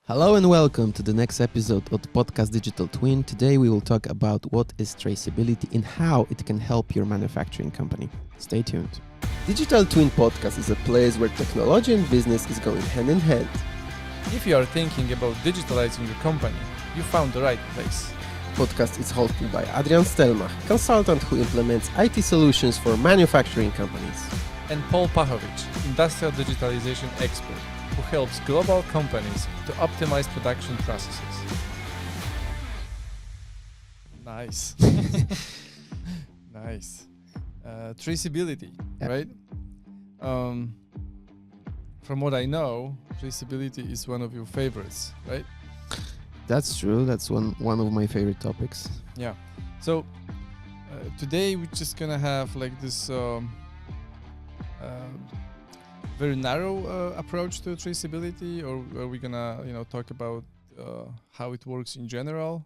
Hello and welcome to the next episode of the podcast Digital Twin. Today we will talk about what is traceability and how it can help your manufacturing company. Stay tuned. Digital Twin Podcast is a place where technology and business is going hand in hand. If you are thinking about digitalizing your company, you found the right place. Podcast is hosted by Adrian Stelmach, consultant who implements IT solutions for manufacturing companies. And Paul Pachowicz, industrial digitalization expert, who helps global companies to optimize production processes. Nice. Nice. Traceability, Yep. right? From what I know, traceability is one of your favorites, right? That's true. That's one of my favorite topics. Yeah. So today we're just gonna have like this very narrow approach to traceability, or are we gonna talk about how it works in general?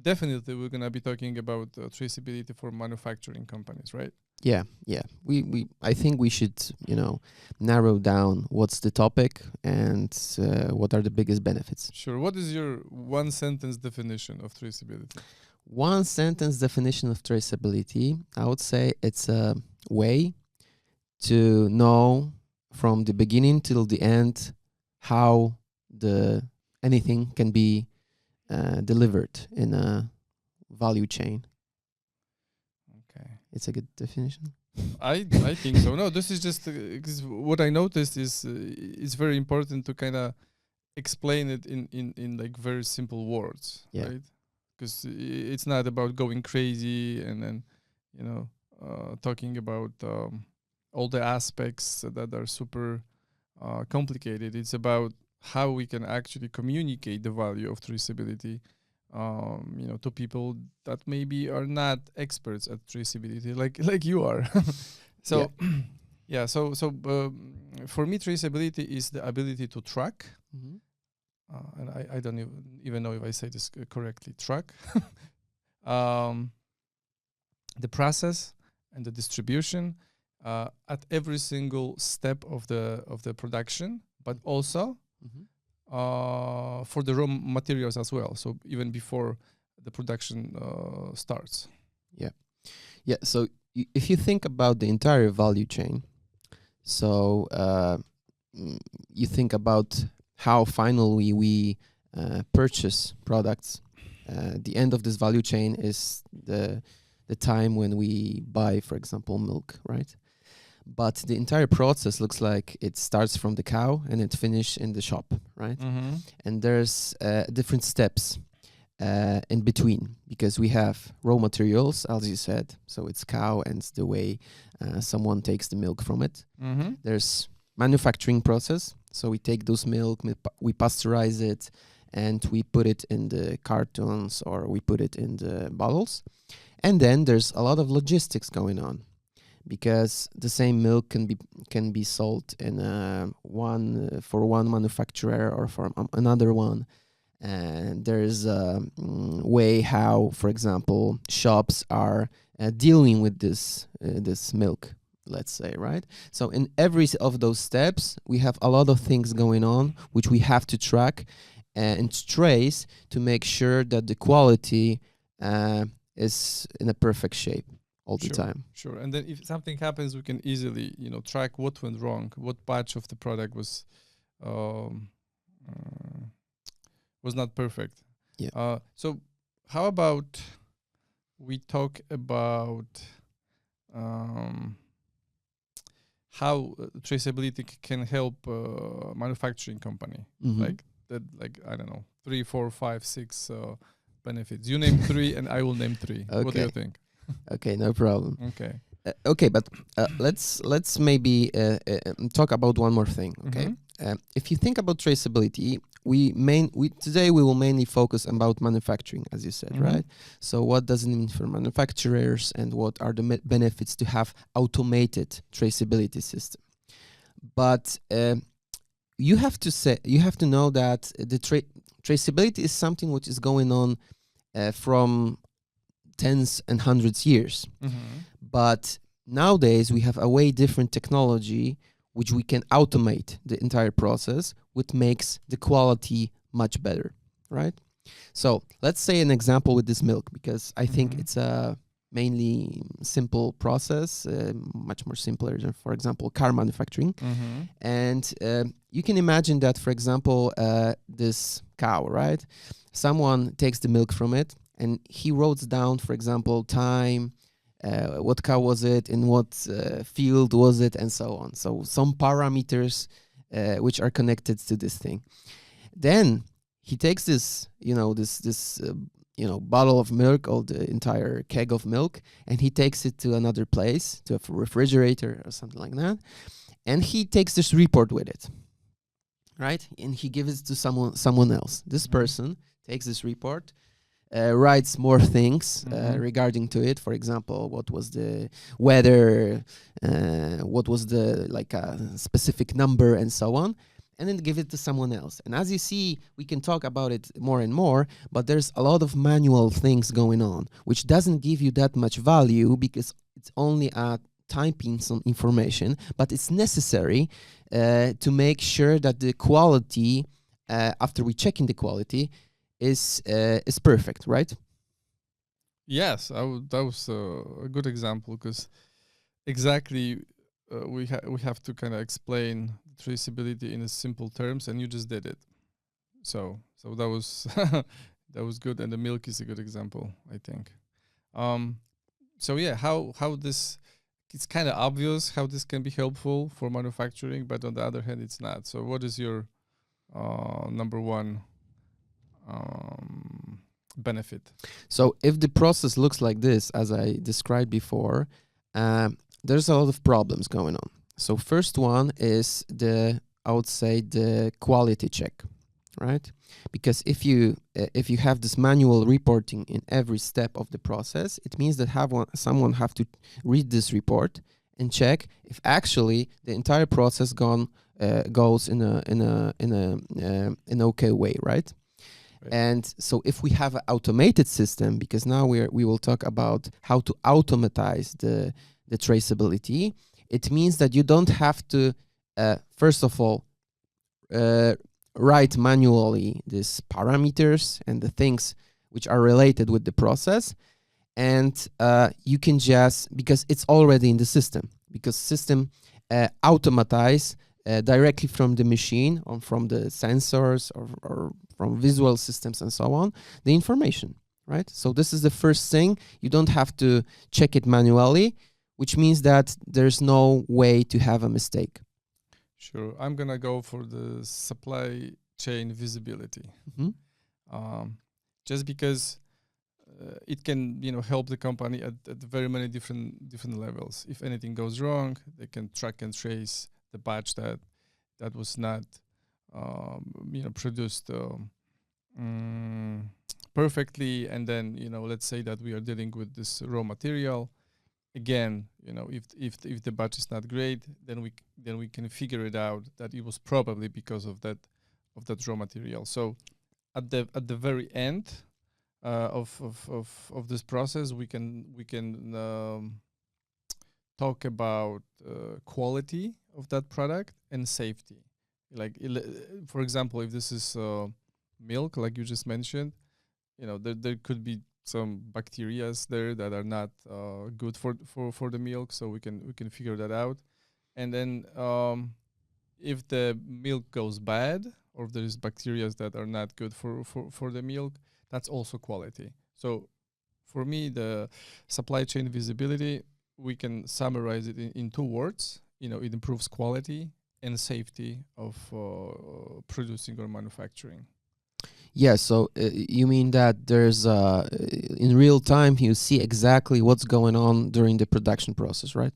Definitely, we're gonna be talking about traceability for manufacturing companies, right? Yeah. I think we should, narrow down what's the topic and what are the biggest benefits. Sure. What is your one sentence definition of traceability? One sentence definition of traceability, I would say it's a way to know from the beginning till the end how anything can be delivered in a value chain. Okay. It's a good definition. I think so. No, this is just 'cause what I noticed is it's very important to kind of explain it in like very simple words, Yeah. right? Because it's not about going crazy and then talking about all the aspects that are super complicated. It's about how we can actually communicate the value of traceability, to people that maybe are not experts at traceability, like you are. So, yeah. So for me, traceability is the ability to track, Mm-hmm. and I don't even know if I say this correctly. Track the process and the distribution at every single step of the production, but also Mm-hmm. for the raw materials as well. So even before the production starts. Yeah. So if you think about the entire value chain, so you think about how finally we purchase products. The end of this value chain is the time when we buy, for example, milk, right? But the entire process looks like it starts from the cow and it finishes in the shop, right? Mm-hmm. And there's different steps in between, because we have raw materials, as you said. So it's cow and it's the way someone takes the milk from it. Mm-hmm. There's manufacturing process. So we take those milk, we pasteurize it, and we put it in the cartons or we put it in the bottles. And then there's a lot of logistics going on, because the same milk can be sold in for one manufacturer or for another one. And there's a way how, for example, shops are dealing with this milk, let's say, right? So in every of those steps, we have a lot of things going on, which we have to track and trace to make sure that the quality is in a perfect shape all the time. Sure. And then if something happens, we can easily, track what went wrong, what batch of the product was not perfect. Yeah. So how about we talk about how traceability can help manufacturing company, Mhm. like that, like I don't know, 3, 4, 5, 6 benefits. You name 3, and I will name 3. What do you Okay. think? Okay, no problem. Okay. Okay, but let's maybe talk about one more thing. Okay, Mhm. If you think about traceability, today we will mainly focus about manufacturing, as you said, Mhm. right? So what does it mean for manufacturers, and what are the benefits to have automated traceability system? But you have to know that the traceability is something which is going on from tens and hundreds years. Mhm. But nowadays we have a way different technology which we can automate the entire process, which makes the quality much better, right? So let's say an example with this milk, because I think it's a mainly simple process, much more simpler than, for example, car manufacturing. And you can imagine that, for example, this cow, right? Someone takes the milk from it and he wrote down, for example, time, what cow was it, in what field was it, and so on. So some parameters which are connected to this thing. Then he takes this, bottle of milk or the entire keg of milk, and he takes it to another place, to a refrigerator or something like that, and he takes this report with it, right? And he gives it to someone else. This person takes this report, writes more things regarding to it. For example, what was the weather, what was the specific number, and so on, and then give it to someone else. And as you see, we can talk about it more and more, but there's a lot of manual things going on, which doesn't give you that much value because it's only typing some information, but it's necessary to make sure that the quality, after we checking the quality, is perfect, right? Yes, that was a good example, because exactly we have to kind of explain traceability in a simple terms, and you just did it. So that was that was good, and the milk is a good example, I think. So yeah, how this, it's kind of obvious how this can be helpful for manufacturing, but on the other hand, it's not. So what is your number one benefit? So if the process looks like this, as I described before, there's a lot of problems going on. So first one is I would say the quality check, right? Because if you have this manual reporting in every step of the process, it means that someone have to read this report and check if actually the entire process goes in an okay way, right? And so if we have an automated system, because now we will talk about how to automatize the traceability, it means that you don't have to, first of all, write manually these parameters and the things which are related with the process. And you can just, because it's already in the system, because system automatize directly from the machine or from the sensors or from visual systems and so on, the information, right? So this is the first thing. You don't have to check it manually, which means that there's no way to have a mistake. Sure. I'm going to go for the supply chain visibility. Just because it can, help the company at very many different levels. If anything goes wrong, they can track and trace the batch that was not produced perfectly, and then let's say that we are dealing with this raw material. Again, if the batch is not great, then we can figure it out that it was probably because of that raw material. So at the very end of this process, we can talk about quality of that product and safety. Like, for example, if this is milk, like you just mentioned, there could be some bacteria there that are not good for the milk, so we can figure that out. And then if the milk goes bad, or if there's bacteria that are not good for the milk, that's also quality. So for me, the supply chain visibility, we can summarize it in 2 words. It improves quality and safety of producing or manufacturing. Yeah, so you mean that there's in real time you see exactly what's going on during the production process, right?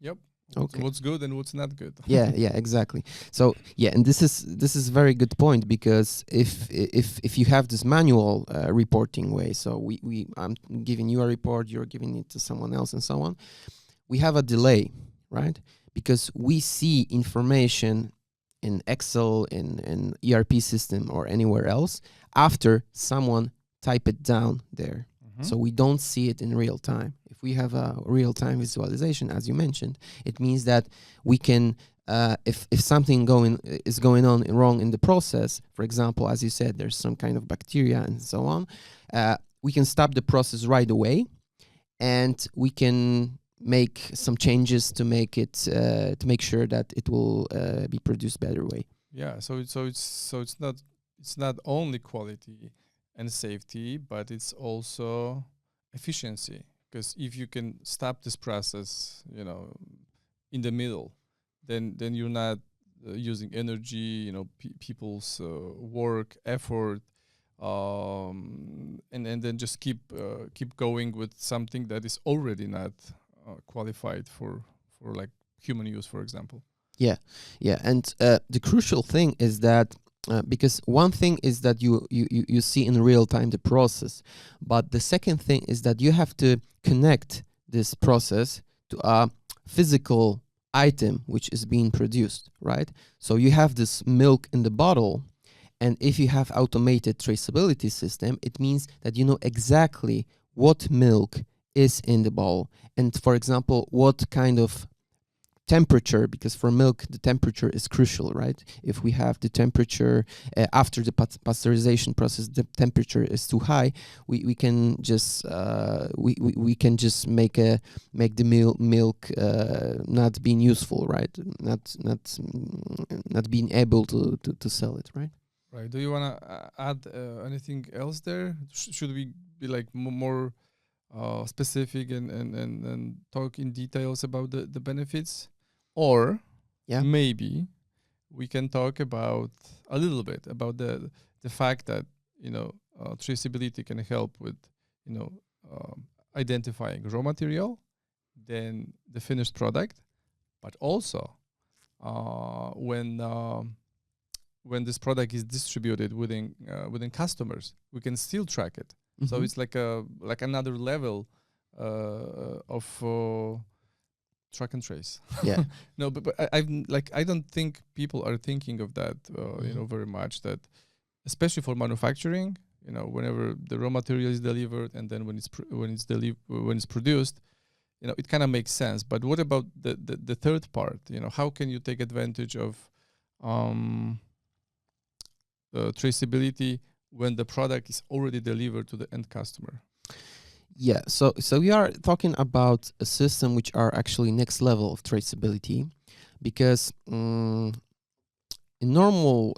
Yep. Okay. What's good and what's not good. yeah, exactly. So yeah, and this is a very good point, because if you have this manual reporting way, so I'm giving you a report, you're giving it to someone else, and so on, we have a delay, right? Because we see information in Excel, in ERP system, or anywhere else after someone type it down there. So we don't see it in real time. If we have a real-time visualization, as you mentioned, it means that we can if something is going on wrong in the process, for example, as you said, there's some kind of bacteria and so on, we can stop the process right away, and we can make some changes to make it to make sure that it will be produced better way. Yeah, it's not only quality and safety, but it's also efficiency. Because if you can stop this process, in the middle, then you're not using energy, people's work, effort, and then just keep going with something that is already not qualified for like human use, for example. Yeah, yeah, and the crucial thing is that because one thing is that you see in real time the process, but the second thing is that you have to connect this process to a physical item which is being produced, right? So you have this milk in the bottle, and if you have automated traceability system, it means that you know exactly what milk is in the bottle, and for example, what kind of temperature, because for milk the temperature is crucial, right? If we have the temperature after the pasteurization process, the temperature is too high, we can just we can just make the milk not being useful, right? Not being able to sell it, right? Right. Do you want to add anything else there? Should we be like more specific and talk in details about the benefits? Or Yeah. maybe we can talk about a little bit about the fact that traceability can help with you know identifying raw material, then the finished product, but also when this product is distributed within customers, we can still track it. So it's like another level of track and trace. Yeah. No, but I don't think people are thinking of that very much. That especially for manufacturing, whenever the raw material is delivered and then when it's produced, it kind of makes sense. But what about the third part? How can you take advantage of traceability when the product is already delivered to the end customer? Yeah, so we are talking about a system which are actually next level of traceability, because in normal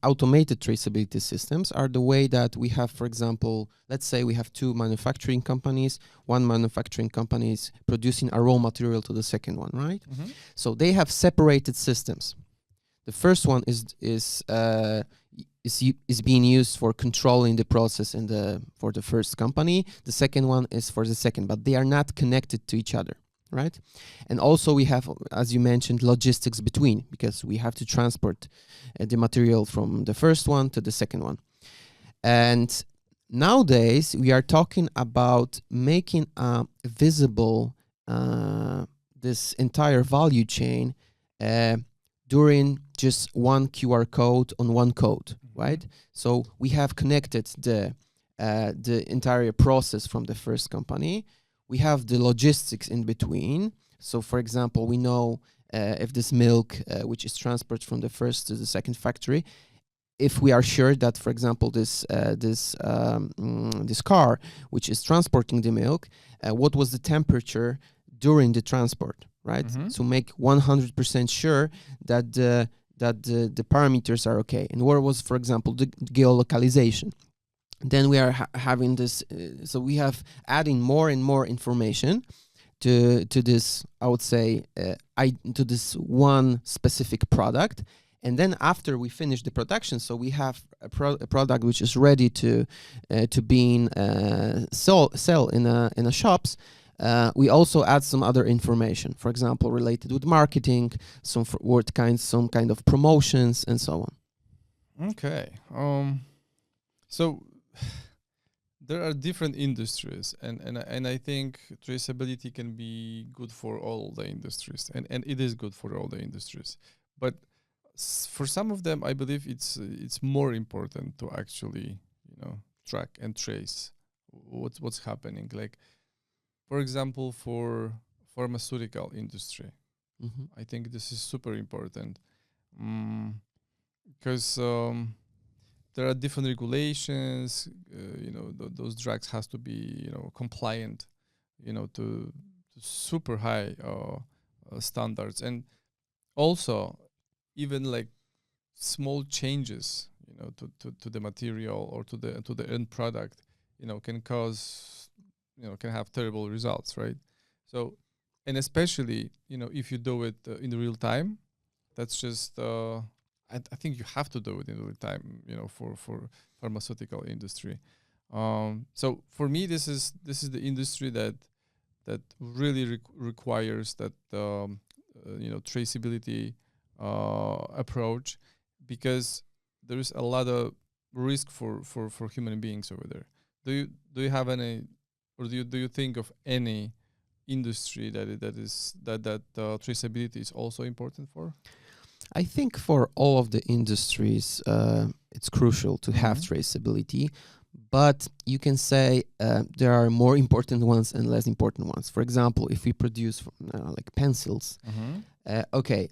automated traceability systems are the way that we have, for example, let's say we have two manufacturing companies. One manufacturing company is producing a raw material to the second one, right? Mm-hmm. So they have separated systems. The first one is being used for controlling the process for the first company. The second one is for the second, but they are not connected to each other, right? And also we have, as you mentioned, logistics between, because we have to transport the material from the first one to the second one. And nowadays we are talking about making visible this entire value chain during just one QR code on one code, right? So we have connected the entire process from the first company. We have the logistics in between. So, for example, we know if this milk, which is transported from the first to the second factory, if we are sure that, for example, this car, which is transporting the milk, what was the temperature during the transport, right? To make 100% sure that the parameters are okay. And where was, for example, the geolocalization? Then we are having this, so we have adding more and more information to this, I would say, to this one specific product. And then after we finish the production, so we have a product which is ready to being sell in a shops. We also add some other information, for example, related with marketing, some kind of promotions, and so on. Okay. So there are different industries, and I think traceability can be good for all the industries, and it is good for all the industries. But for some of them, I believe it's more important to actually track and trace what's happening. Like, for example, for pharmaceutical industry, I think this is super important, because there are different regulations. Those drugs has to be compliant, to super high standards, and also even like small changes, to the material or to the end product, can cause, can have terrible results, right? So, and especially, if you do it in real time, that's just I think you have to do it in real time, for pharmaceutical industry. So for me, this is the industry that really requires that traceability approach, because there is a lot of risk for human beings over there. Do you have any, or do you think of any industry that traceability is also important for? I think for all of the industries, it's crucial to have traceability, but you can say there are more important ones and less important ones. For example, if we produce like pencils, okay,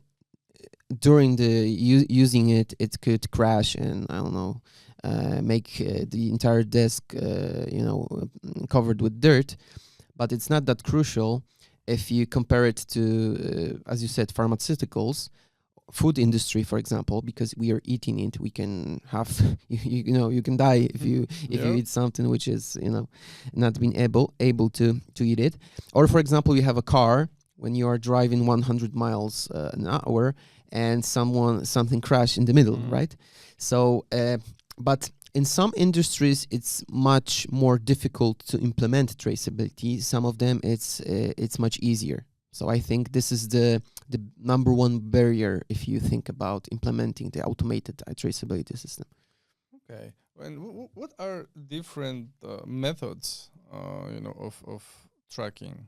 during the using it, it could crash and I don't know, make the entire desk, covered with dirt. But it's not that crucial if you compare it to, as you said, pharmaceuticals, food industry, for example, because we are eating it. We can have, you can die if you eat something which is not being able to eat it. Or for example, you have a car when you are driving 100 miles an hour and something crash in the middle, right? So, but in some industries, it's much more difficult to implement traceability. Some of them, it's much easier. So I think this is the number one barrier if you think about implementing the automated traceability system. Okay. And what are different methods, of tracking?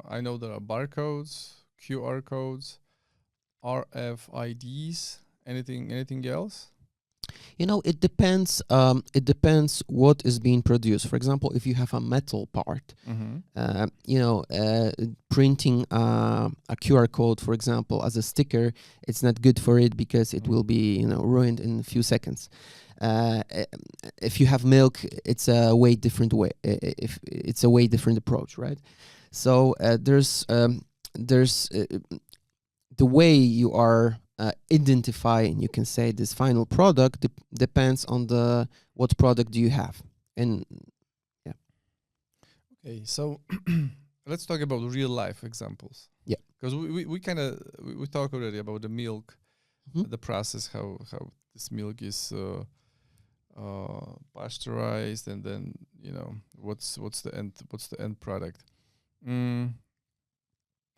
I know there are barcodes, QR codes, RFIDs. Anything else? It depends. It depends what is being produced. For example, if you have a metal part, printing a QR code, for example, as a sticker, it's not good for it because it will be ruined in a few seconds. If you have milk, it's a way different way. If it's a way different approach, right? So there's the way you are identifying, you can say, this final product depends on what product do you have. And yeah. Okay, so let's talk about real life examples. Yeah, because we kind of we talked already about the milk, the process, how this milk is pasteurized, and then what's the end product.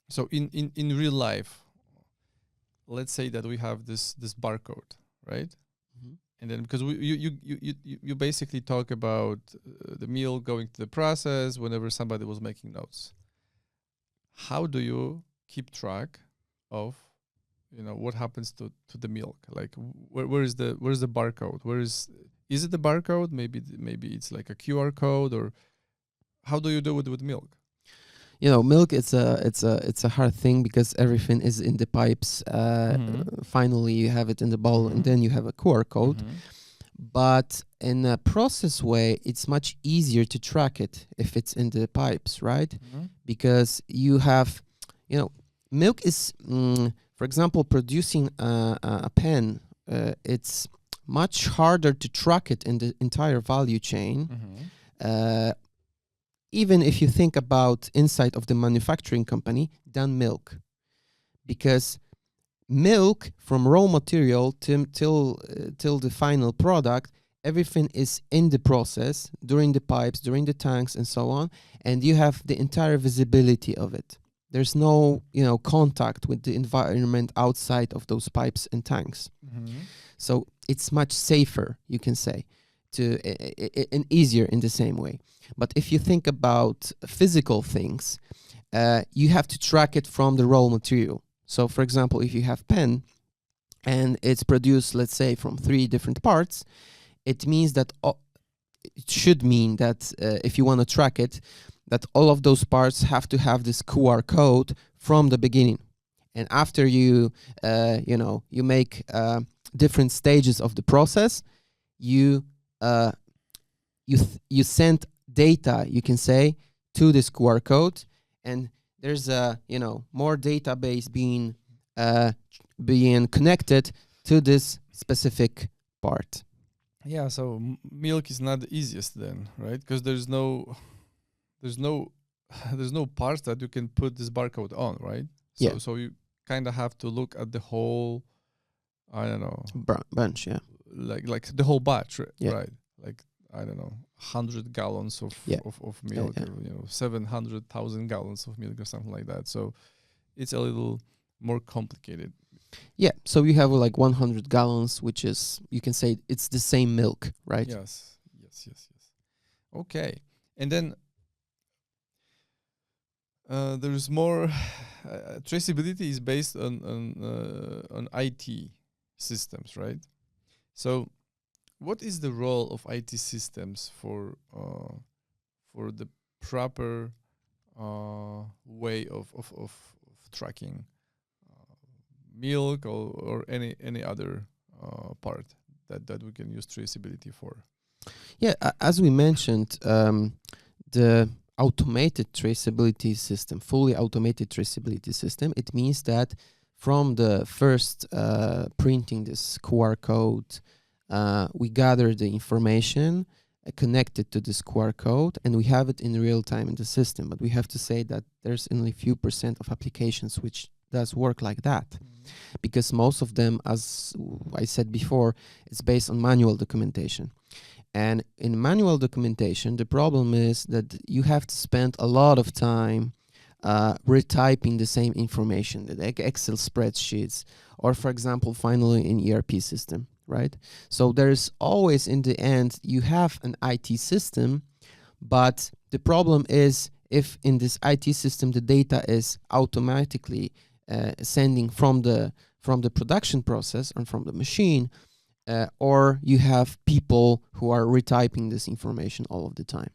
So in real life, let's say that we have this barcode, right? And then because you basically talk about the meal going to the process whenever somebody was making notes. How do you keep track of what happens to the milk? Like where is the barcode? Is it the barcode? Maybe it's like a QR code, or how do you do it with milk? Milk, it's a hard thing because everything is in the pipes. Finally, you have it in the bowl, and then you have a QR code. But in a process way, it's much easier to track it if it's in the pipes, right? Because you have, milk is, for example, producing a pen. It's much harder to track it in the entire value chain. Even if you think about inside of the manufacturing company than milk, because milk from raw material till the final product, everything is in the process during the pipes, during the tanks, and so on, and you have the entire visibility of it. There's no contact with the environment outside of those pipes and tanks. So it's much safer, you can say, and easier in the same way. But if you think about physical things, you have to track it from the raw material. So for example, if you have pen and it's produced, let's say, from 3 different parts, it means that it should mean that if you want to track it, that all of those parts have to have this QR code from the beginning. and after you you make different stages of the process, you you send data, you can say, to this QR code, and there's a more database being connected to this specific part. Yeah, so milk is not the easiest then, right? Because there's no there's no there's no parts that you can put this barcode on, right? So Yeah. so you kind of have to look at the whole, I don't know, Bunch, yeah. like the whole batch, Yeah. right? Like, I don't know, 100 gallons of Yeah. of milk, Yeah. or 700,000 gallons of milk or something like that. So it's a little more complicated. Yeah, so you have like 100 gallons, which is, you can say, it's the same milk, right? Yes. Okay, and then there's more. Traceability is based on IT systems, right? So, what is the role of IT systems for the proper way of tracking milk or any other part that we can use traceability for? Yeah, as we mentioned, the automated traceability system, fully automated traceability system, it means that from the first printing this QR code, we gather the information connected to this QR code, and we have it in real time in the system. But we have to say that there's only a few % of applications which does work like that, because most of them, as I said before, it's based on manual documentation. And in manual documentation, the problem is that you have to spend a lot of time retyping the same information, like Excel spreadsheets, or for example, finally in ERP system, right? So there's always, in the end, you have an IT system, but the problem is if in this IT system the data is automatically sending from the production process and from the machine, or you have people who are retyping this information all of the time.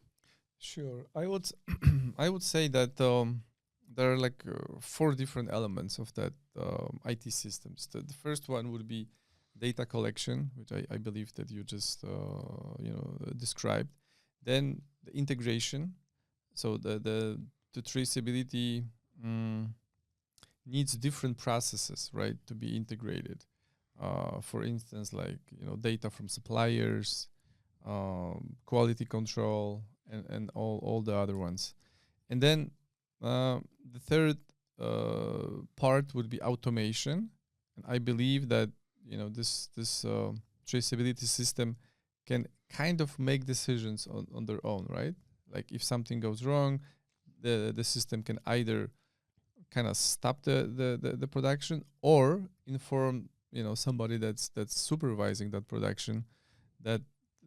Sure, I would I would say that there are like 4 different elements of that IT systems. The first one would be data collection, which I believe that you just described. Then the integration, so the traceability needs different processes, right, to be integrated. For instance, like data from suppliers, quality control, and all the other ones. And then the third part would be automation. And I believe that this traceability system can kind of make decisions on their own, right? Like if something goes wrong, the system can either kind of stop the production or inform somebody that's supervising that production that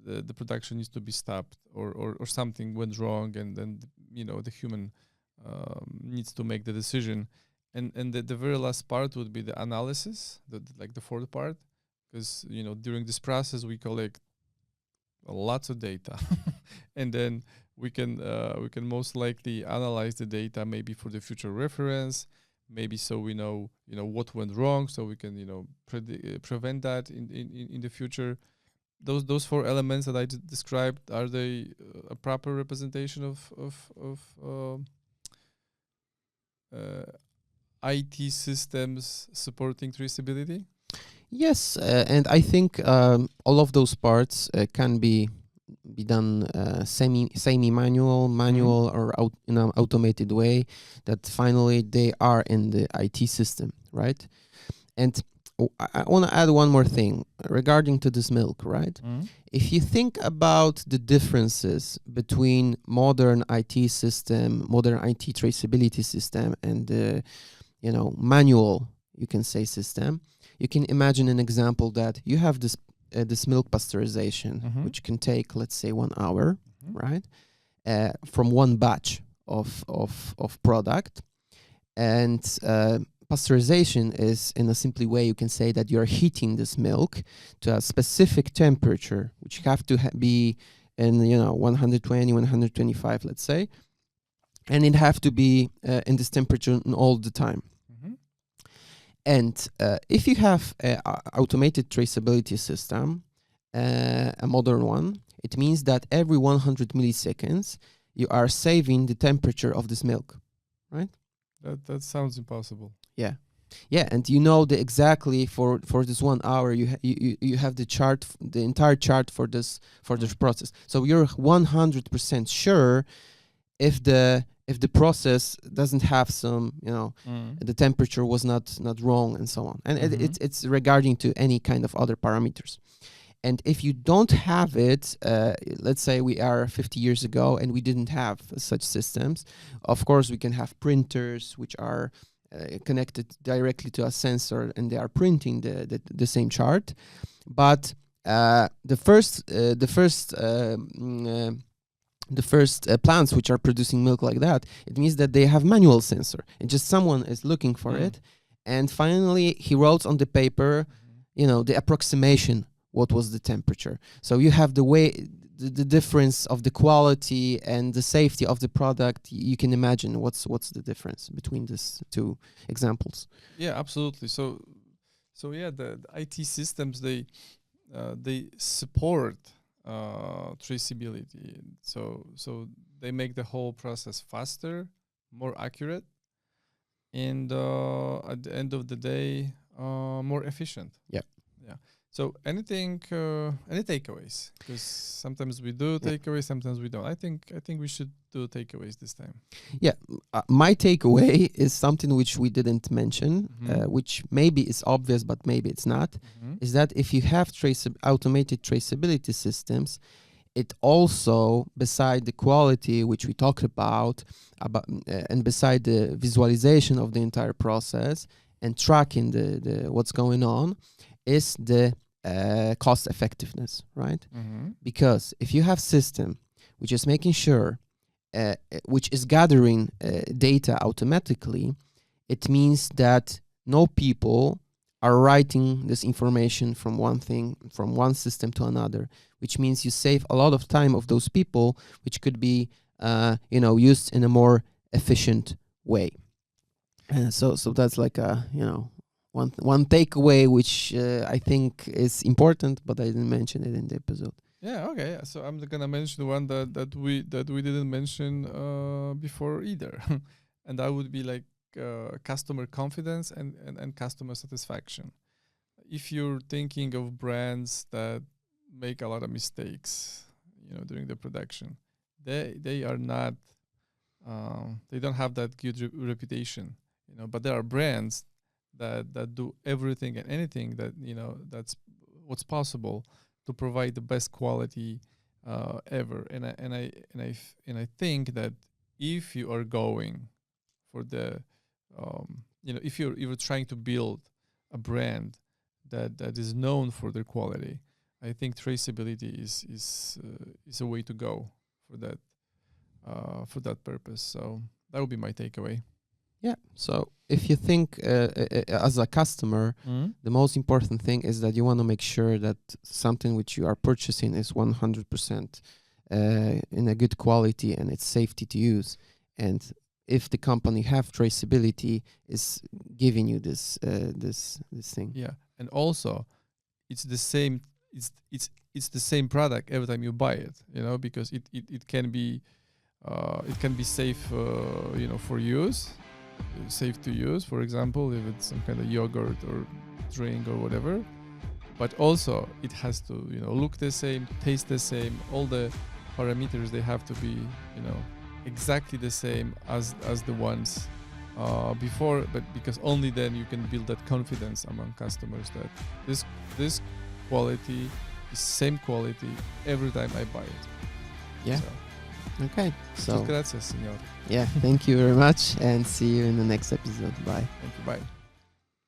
the production needs to be stopped, or something went wrong, and then the human needs to make the decision. And the very last part would be the analysis, like the fourth part, because during this process we collect lots of data and then we can most likely analyze the data, maybe for the future reference, maybe so we know what went wrong, so we can prevent that in the future. Those 4 elements that I described, are they a proper representation of IT systems supporting traceability? Yes, and I think all of those parts can be done semi manual, or in an automated way, that finally they are in the IT system, right? And I want to add one more thing regarding to this milk, right? If you think about the differences between modern IT system, modern IT traceability system, and the manual, you can say, system, you can imagine an example that you have this milk pasteurization, which can take, let's say, 1 hour, right? From one batch of product. And pasteurization is, in a simple way, you can say that you're heating this milk to a specific temperature, which have to be in 120, 125, let's say, and it have to be in this temperature all the time. And if you have an automated traceability system, a modern one, it means that every 100 milliseconds, you are saving the temperature of this milk, right? That sounds impossible. Yeah. Yeah, and you know the exactly for this 1 hour you have the chart, the entire chart for this process. So you're 100% sure if the process doesn't have some, the temperature was not wrong and so on. And it's regarding to any kind of other parameters. And if you don't have it, let's say we are 50 years ago and we didn't have such systems, of course we can have printers which are connected directly to a sensor and they are printing the same chart. But the first plants which are producing milk like that, it means that they have manual sensor and just someone is looking for it. And finally he wrote on the paper, the approximation, what was the temperature. So you have the difference of the quality and the safety of the product. You can imagine what's the difference between these two examples. Yeah, absolutely. So yeah, the IT systems, they support traceability. So they make the whole process faster, more accurate, and at the end of the day, more efficient. Yeah. So any takeaways? Because sometimes we do takeaways, sometimes we don't. I think we should do takeaways this time. Yeah, my takeaway is something which we didn't mention, which maybe is obvious, but maybe it's not, is that if you have automated traceability systems, it also, beside the quality which we talked about, and beside the visualization of the entire process and tracking the what's going on, is the cost effectiveness, right? Because if you have system which is making sure, which is gathering data automatically, it means that no people are writing this information from one system to another, which means you save a lot of time of those people, which could be used in a more efficient way. So that's like a one takeaway which I think is important, but I didn't mention it in the episode. Yeah, okay. So I'm gonna mention one that we didn't mention before either, and that would be like customer confidence and customer satisfaction. If you're thinking of brands that make a lot of mistakes, during the production, they are not, they don't have that good reputation, but there are brands that do everything and anything that that's what's possible to provide the best quality ever. And I think that if you are going for the if you're trying to build a brand that is known for their quality, I think traceability is a way to go for that purpose. So that would be my takeaway. Yeah. So if you think as a customer, the most important thing is that you want to make sure that something which you are purchasing is 100% in a good quality and it's safety to use. And if the company have traceability, is giving you this thing. Yeah, and also it's the same. It's the same product every time you buy it. Because it can be safe. For use. Safe to use, for example, if it's some kind of yogurt or drink or whatever, but also it has to look the same, taste the same, all the parameters, they have to be exactly the same as the ones before, but because only then you can build that confidence among customers that this quality is same quality every time I buy it. Yeah. Okay, so gracias, señor. Yeah, thank you very much, and see you in the next episode. Bye. Thank you. Bye.